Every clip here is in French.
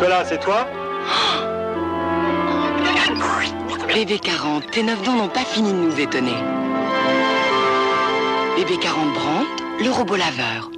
Nicolas, c'est toi? BB40, tes 9 dents n'ont pas fini de nous étonner. BB40 Brandt, le robot laveur.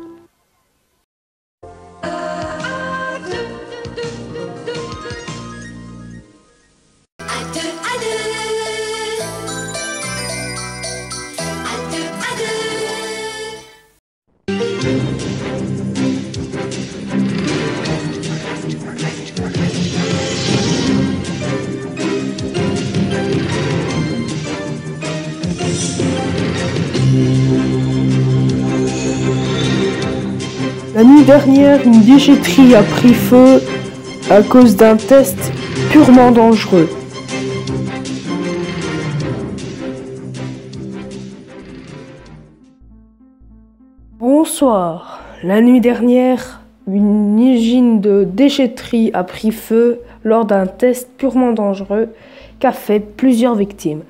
La nuit dernière, une déchetterie a pris feu à cause d'un test purement dangereux. Bonsoir. La nuit dernière, une usine de déchetterie a pris feu lors d'un test purement dangereux qu'a fait plusieurs victimes.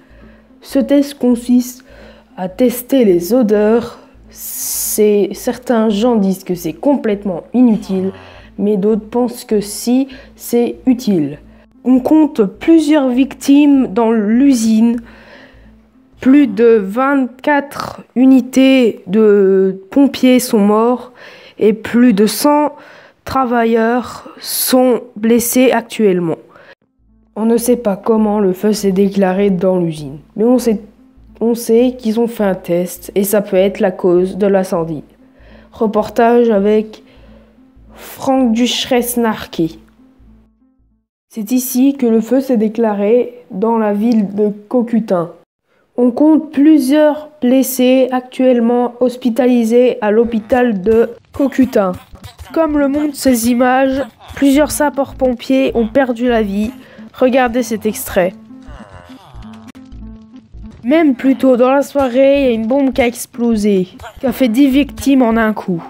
Ce test consiste à tester les odeurs. Certains gens disent que c'est complètement inutile, mais d'autres pensent que si, c'est utile. On compte plusieurs victimes dans l'usine. Plus de 24 unités de pompiers sont morts et plus de 100 travailleurs sont blessés actuellement. On ne sait pas comment le feu s'est déclaré dans l'usine, mais on sait qu'ils ont fait un test et ça peut être la cause de l'incendie. Reportage avec Frank Duchresnarki. C'est ici que le feu s'est déclaré dans la ville de Cocutin. On compte plusieurs blessés actuellement hospitalisés à l'hôpital de Cocutin. Comme le montrent ces images, plusieurs sapeurs-pompiers ont perdu la vie. Regardez cet extrait. Même plus tôt dans la soirée, il y a une bombe qui a explosé, qui a fait 10 victimes en un coup.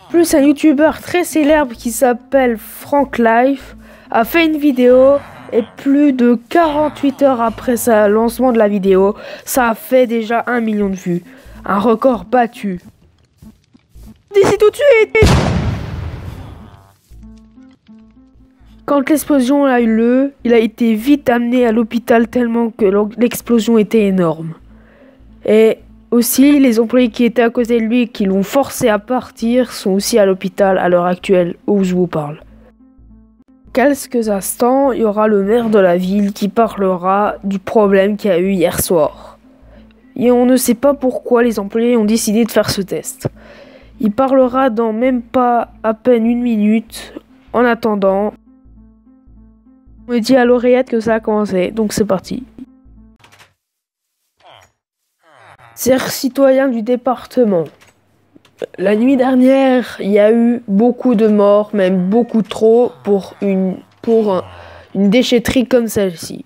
Plus un youtubeur très célèbre qui s'appelle Frank Life a fait une vidéo et plus de 48 heures après le lancement de la vidéo, ça a fait déjà 1 million de vues. Un record battu. D'ici tout de suite! Quand l'explosion a eu lieu, il a été vite amené à l'hôpital tellement que l'explosion était énorme. Et aussi, les employés qui étaient à côté de lui et qui l'ont forcé à partir sont aussi à l'hôpital à l'heure actuelle où je vous parle. Quelques instants, il y aura le maire de la ville qui parlera du problème qu'il y a eu hier soir. Et on ne sait pas pourquoi les employés ont décidé de faire ce test. Il parlera dans même pas à peine 1 minute. En attendant, on me dit à l'oreillette que ça a commencé, donc c'est parti. Chers citoyens du département, la nuit dernière, il y a eu beaucoup de morts, même beaucoup trop, pour une déchetterie comme celle-ci.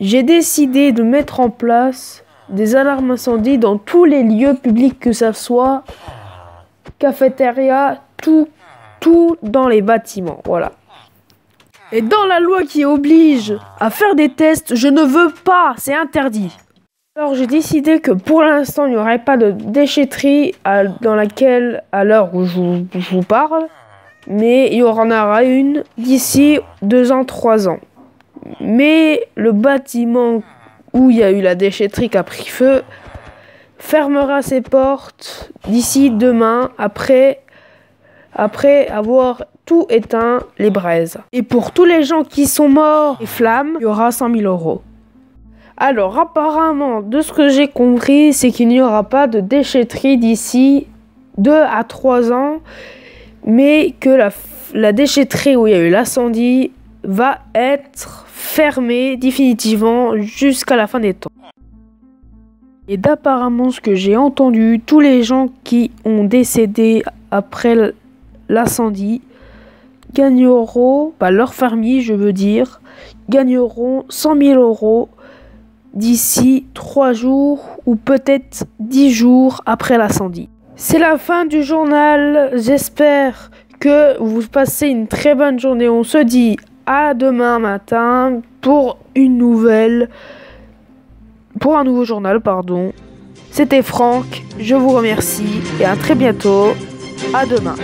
J'ai décidé de mettre en place des alarmes incendie dans tous les lieux publics, que ça soit cafétéria, tout dans les bâtiments, voilà. Et dans la loi qui oblige à faire des tests, je ne veux pas, c'est interdit. Alors j'ai décidé que pour l'instant, il n'y aurait pas de déchetterie dans laquelle, à l'heure où je vous parle, mais il y en aura une d'ici 2 ans, 3 ans. Mais le bâtiment où il y a eu la déchetterie qui a pris feu fermera ses portes d'ici demain, après avoir tout éteint les braises. Et pour tous les gens qui sont morts des flammes, il y aura 100 000 €. Alors apparemment, de ce que j'ai compris, c'est qu'il n'y aura pas de déchetterie d'ici 2 à 3 ans, mais que la déchetterie où il y a eu l'incendie va être fermée définitivement jusqu'à la fin des temps. Et d'apparemment ce que j'ai entendu, tous les gens qui ont décédé après l'incendie gagneront, leurs familles je veux dire, gagneront 100 000 € d'ici 3 jours ou peut-être 10 jours après l'incendie. C'est la fin du journal, j'espère que vous passez une très bonne journée. On se dit à demain matin pour un nouveau journal, pardon. C'était Franck, je vous remercie et à très bientôt. À demain.